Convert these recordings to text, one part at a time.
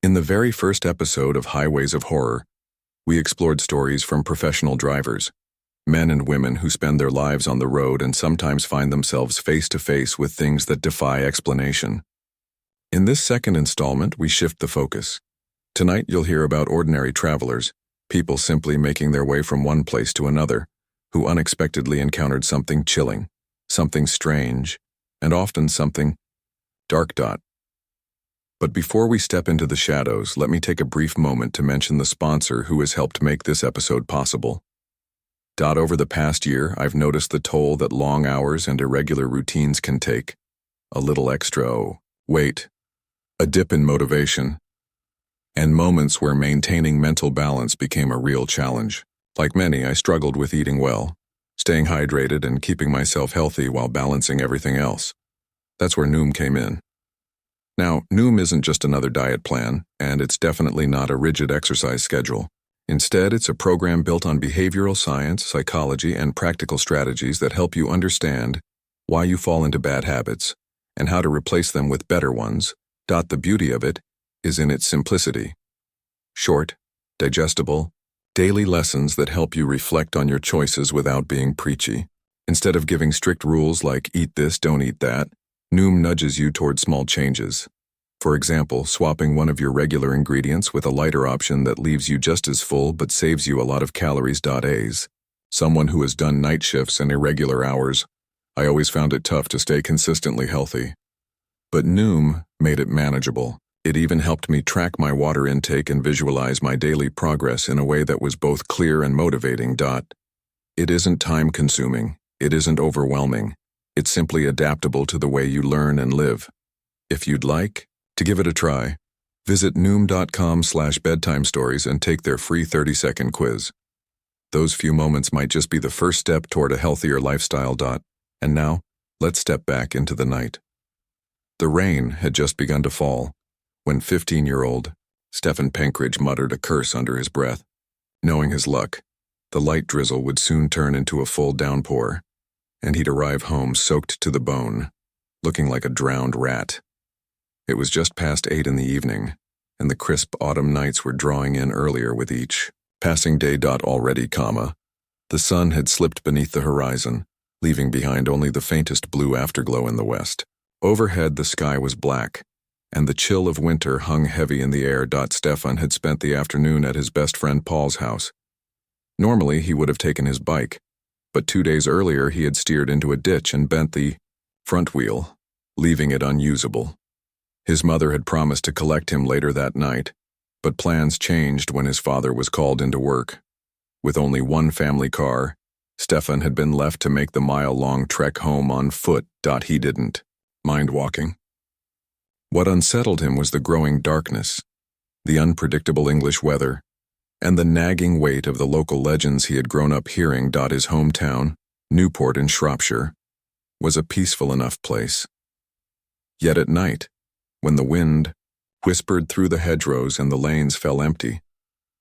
In the very first episode of Highways of Horror, we explored stories from professional drivers, men and women who spend their lives on the road and sometimes find themselves face to face with things that defy explanation. In this second installment, we shift the focus. Tonight, you'll hear about ordinary travelers, people simply making their way from one place to another, who unexpectedly encountered something chilling, something strange, and often something dark. But before we step into the shadows, let me take a brief moment to mention the sponsor who has helped make this episode possible. Over the past year, I've noticed the toll that long hours and irregular routines can take. A little extra weight, a dip in motivation, and moments where maintaining mental balance became a real challenge. Like many, I struggled with eating well, staying hydrated, and keeping myself healthy while balancing everything else. That's where Noom came in. Now, Noom isn't just another diet plan, and it's definitely not a rigid exercise schedule. Instead, it's a program built on behavioral science, psychology, and practical strategies that help you understand why you fall into bad habits and how to replace them with better ones. The beauty of it is in its simplicity. Short, digestible, daily lessons that help you reflect on your choices without being preachy. Instead of giving strict rules like eat this, don't eat that, Noom nudges you toward small changes. For example, swapping one of your regular ingredients with a lighter option that leaves you just as full but saves you a lot of calories. As someone who has done night shifts and irregular hours, I always found it tough to stay consistently healthy. But Noom made it manageable. It even helped me track my water intake and visualize my daily progress in a way that was both clear and motivating. It isn't time-consuming. It isn't overwhelming. It's simply adaptable to the way you learn and live. If you'd like to give it a try, visit noom.com/bedtime stories and take their free 30-second quiz. Those few moments might just be the first step toward a healthier lifestyle. And now, let's step back into the night. The rain had just begun to fall when 15-year-old Stefan Penkridge muttered a curse under his breath. Knowing his luck, the light drizzle would soon turn into a full downpour, and he'd arrive home soaked to the bone, looking like a drowned rat. It was just past 8 in the evening, and the crisp autumn nights were drawing in earlier with each passing day. Already, the sun had slipped beneath the horizon, leaving behind only the faintest blue afterglow in the west. Overhead, the sky was black, and the chill of winter hung heavy in the air. Stefan had spent the afternoon at his best friend Paul's house. Normally, he would have taken his bike, but 2 days earlier he had steered into a ditch and bent the front wheel, leaving it unusable. His mother had promised to collect him later that night, but plans changed when his father was called into work. With only one family car, Stefan had been left to make the mile-long trek home on foot. He didn't mind walking. What unsettled him was the growing darkness, the unpredictable English weather, and the nagging weight of the local legends he had grown up hearing. His hometown, Newport in Shropshire, was a peaceful enough place. Yet at night, when the wind whispered through the hedgerows and the lanes fell empty,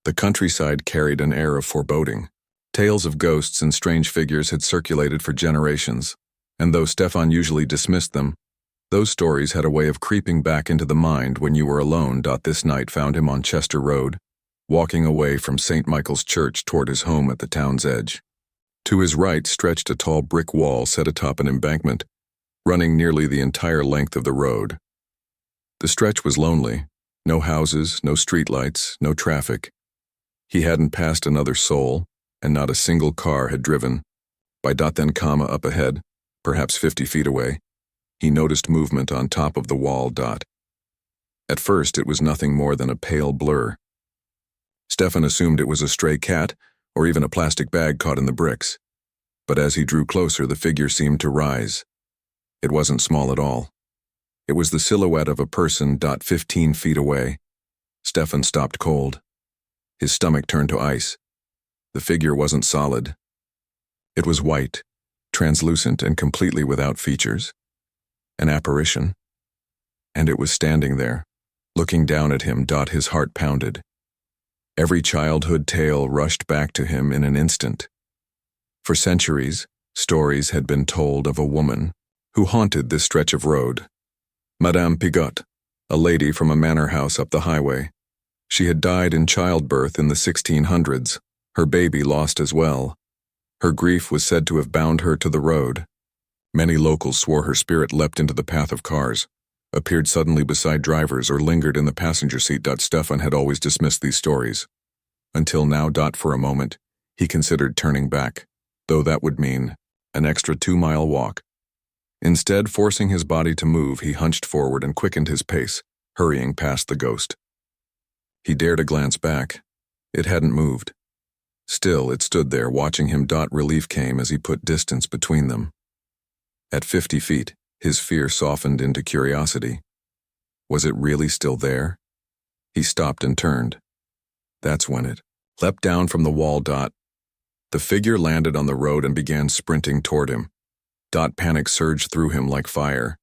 the countryside carried an air of foreboding. Tales of ghosts and strange figures had circulated for generations, and though Stefan usually dismissed them, those stories had a way of creeping back into the mind when you were alone. This night found him on Chester Road, walking away from St. Michael's Church toward his home at the town's edge. To his right stretched a tall brick wall set atop an embankment, running nearly the entire length of the road. The stretch was lonely. No houses, no streetlights, no traffic. He hadn't passed another soul, and not a single car had driven. Up ahead, perhaps 50 feet away, he noticed movement on top of the wall. At first, it was nothing more than a pale blur. Stefan assumed it was a stray cat or even a plastic bag caught in the bricks. But as he drew closer, the figure seemed to rise. It wasn't small at all. It was the silhouette of a person. 15 feet away. Stefan stopped cold. His stomach turned to ice. The figure wasn't solid. It was white, translucent, and completely without features. An apparition. And it was standing there, looking down at him. His heart pounded. Every childhood tale rushed back to him in an instant. For centuries, stories had been told of a woman who haunted this stretch of road. Madame Pigot, a lady from a manor house up the highway, She had died in childbirth in the 1600s, her baby lost as well. Her grief was said to have bound her to the road. Many locals swore her spirit leapt into the path of cars, appeared suddenly beside drivers, or lingered in the passenger seat. Stefan had always dismissed these stories. Until now. For a moment, he considered turning back, though that would mean an extra 2-mile walk. Instead, forcing his body to move, he hunched forward and quickened his pace, hurrying past the ghost. He dared a glance back. It hadn't moved. Still, it stood there, watching him. Relief came as he put distance between them. At 50 feet, his fear softened into curiosity. Was it really still there? He stopped and turned. That's when it leapt down from the wall. The figure landed on the road and began sprinting toward him. Panic surged through him like fire.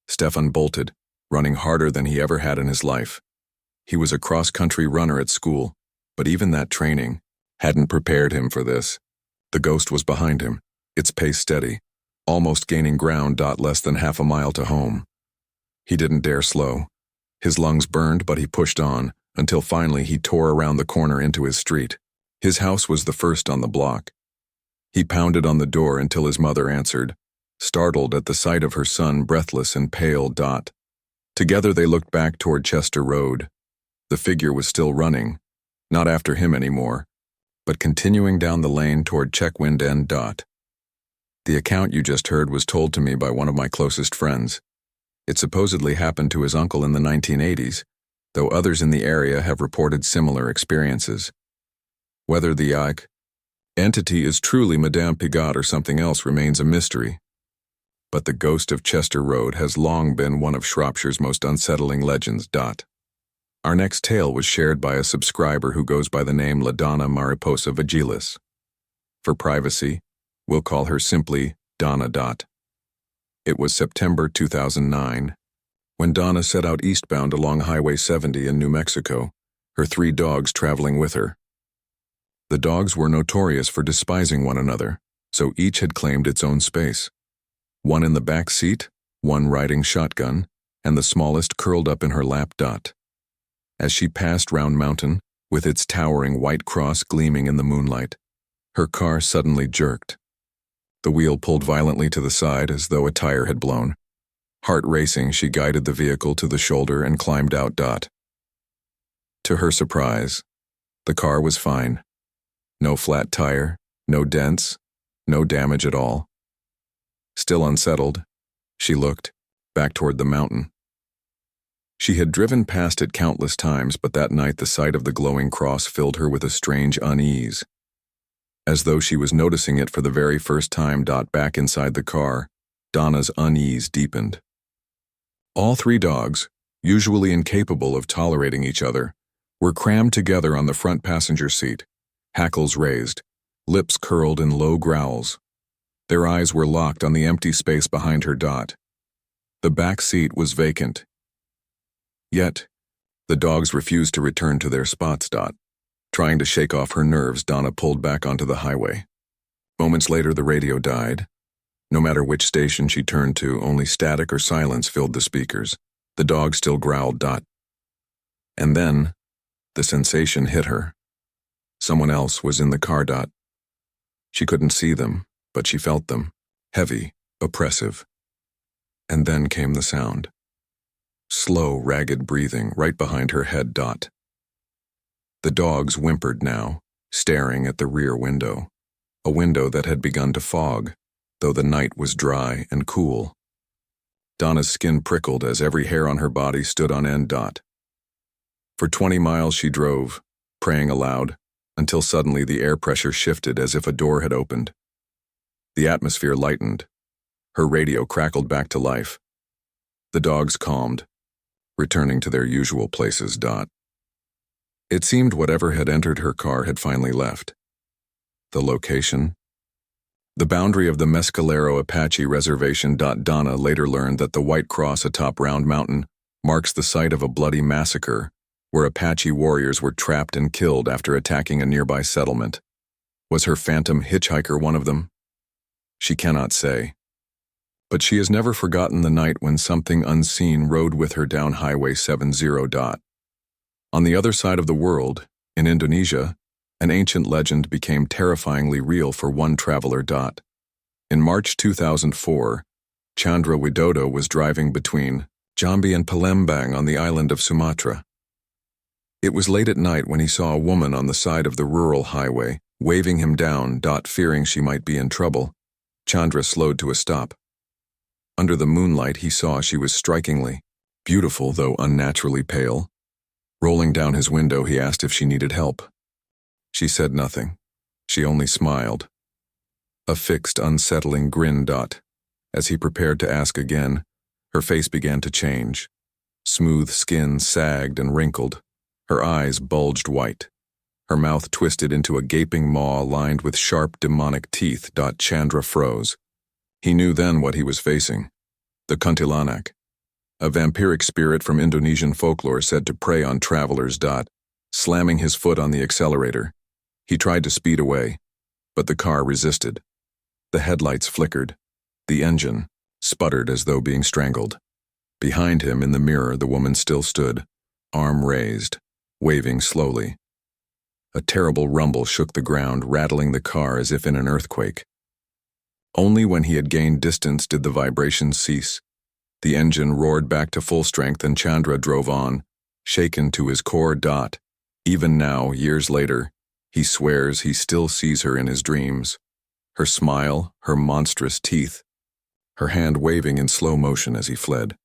Stefan bolted, running harder than he ever had in his life. He was a cross-country runner at school, but even that training hadn't prepared him for this. The ghost was behind him, its pace steady, almost gaining ground. Less than half a mile to home. He didn't dare slow. His lungs burned, but he pushed on, until finally he tore around the corner into his street. His house was the first on the block. He pounded on the door until his mother answered, startled at the sight of her son, breathless and pale. Together they looked back toward Chester Road. The figure was still running, not after him anymore, but continuing down the lane toward Checkwind End. The account you just heard was told to me by one of my closest friends. It supposedly happened to his uncle in the 1980s, though others in the area have reported similar experiences. Whether the entity is truly Madame Pigot or something else remains a mystery. But the ghost of Chester Road has long been one of Shropshire's most unsettling legends. Our next tale was shared by a subscriber who goes by the name La Donna Mariposa Vigilis. For privacy, we'll call her simply Donna. It was September 2009, when Donna set out eastbound along Highway 70 in New Mexico, her 3 dogs traveling with her. The dogs were notorious for despising one another, so each had claimed its own space. One in the back seat, one riding shotgun, and the smallest curled up in her lap. As she passed Round Mountain, with its towering white cross gleaming in the moonlight, her car suddenly jerked. The wheel pulled violently to the side as though a tire had blown. Heart racing, she guided the vehicle to the shoulder and climbed out. To her surprise, the car was fine. No flat tire, no dents, no damage at all. Still unsettled, she looked back toward the mountain. She had driven past it countless times, but that night the sight of the glowing cross filled her with a strange unease. As though she was noticing it for the very first time. Back inside the car, Donna's unease deepened. All 3 dogs, usually incapable of tolerating each other, were crammed together on the front passenger seat, hackles raised, lips curled in low growls. Their eyes were locked on the empty space behind her. The back seat was vacant. Yet, the dogs refused to return to their spots. Trying to shake off her nerves, Donna pulled back onto the highway. Moments later, the radio died. No matter which station she turned to, only static or silence filled the speakers. The dog still growled. And then, the sensation hit her. Someone else was in the car. She couldn't see them, but she felt them, heavy, oppressive. And then came the sound. Slow, ragged breathing right behind her head. The dogs whimpered now, staring at the rear window, a window that had begun to fog, though the night was dry and cool. Donna's skin prickled as every hair on her body stood on end. For 20 miles she drove, praying aloud, until suddenly the air pressure shifted as if a door had opened. The atmosphere lightened. Her radio crackled back to life. The dogs calmed, returning to their usual places. It seemed whatever had entered her car had finally left. The location? The boundary of the Mescalero Apache Reservation. Donna later learned that the white cross atop Round Mountain marks the site of a bloody massacre where Apache warriors were trapped and killed after attacking a nearby settlement. Was her phantom hitchhiker one of them? She cannot say. But she has never forgotten the night when something unseen rode with her down Highway 70. On the other side of the world, in Indonesia, an ancient legend became terrifyingly real for one traveler. In March 2004, Chandra Widodo was driving between Jambi and Palembang on the island of Sumatra. It was late at night when he saw a woman on the side of the rural highway, waving him down. Fearing she might be in trouble, Chandra slowed to a stop. Under the moonlight, he saw she was strikingly beautiful, though unnaturally pale. Rolling down his window, he asked if she needed help. She said nothing. She only smiled. A fixed, unsettling grin. As he prepared to ask again, her face began to change. Smooth skin sagged and wrinkled. Her eyes bulged white. Her mouth twisted into a gaping maw lined with sharp demonic teeth. Chandra froze. He knew then what he was facing. The kuntilanak, a vampiric spirit from Indonesian folklore said to prey on travelers. Slamming his foot on the accelerator, he tried to speed away, but the car resisted. The headlights flickered. The engine sputtered as though being strangled. Behind him in the mirror, the woman still stood, arm raised, waving slowly. A terrible rumble shook the ground, rattling the car as if in an earthquake. Only when he had gained distance did the vibrations cease. The engine roared back to full strength and Chandra drove on, shaken to his core. Even now, years later, he swears he still sees her in his dreams. Her smile, her monstrous teeth, her hand waving in slow motion as he fled.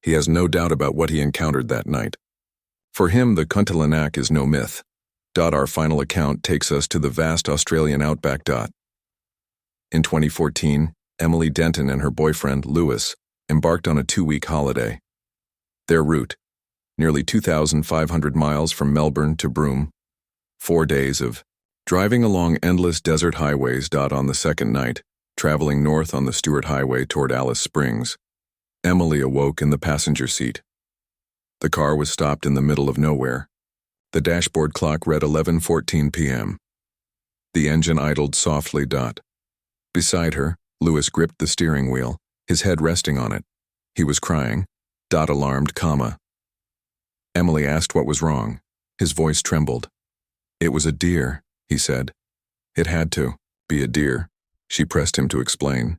He has no doubt about what he encountered that night. For him, the kuntilanak is no myth. Our final account takes us to the vast Australian outback. In 2014, Emily Denton and her boyfriend, Lewis, embarked on a 2-week holiday. Their route, nearly 2,500 miles from Melbourne to Broome. 4 days of driving along endless desert highways. On the second night, traveling north on the Stewart Highway toward Alice Springs, Emily awoke in the passenger seat. The car was stopped in the middle of nowhere. The dashboard clock read 11:14 p.m. The engine idled softly. Beside her, Lewis gripped the steering wheel, his head resting on it. He was crying. Alarmed, Emily asked what was wrong. His voice trembled. It was a deer, he said. It had to be a deer. She pressed him to explain.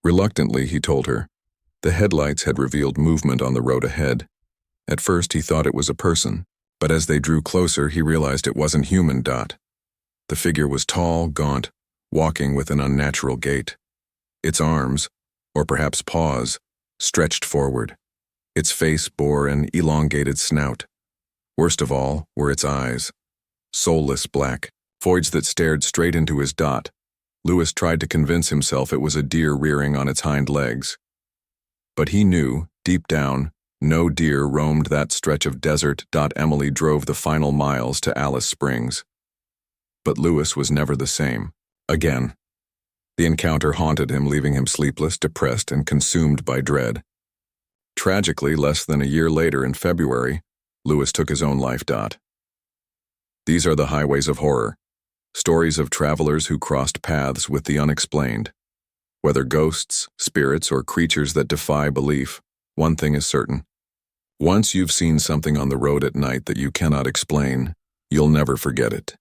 Reluctantly, he told her. The headlights had revealed movement on the road ahead. At first, he thought it was a person, but as they drew closer, he realized it wasn't human. The figure was tall, gaunt, walking with an unnatural gait. Its arms, or perhaps paws, stretched forward. Its face bore an elongated snout. Worst of all were its eyes. Soulless black, voids that stared straight into his. Lewis tried to convince himself it was a deer rearing on its hind legs. But he knew, deep down, no deer roamed that stretch of desert. Emily drove the final miles to Alice Springs. But Lewis was never the same. Again. The encounter haunted him, leaving him sleepless, depressed, and consumed by dread. Tragically, less than a year later in February, Lewis took his own life. These are the highways of horror, stories of travelers who crossed paths with the unexplained. Whether ghosts, spirits, or creatures that defy belief, one thing is certain. Once you've seen something on the road at night that you cannot explain, you'll never forget it.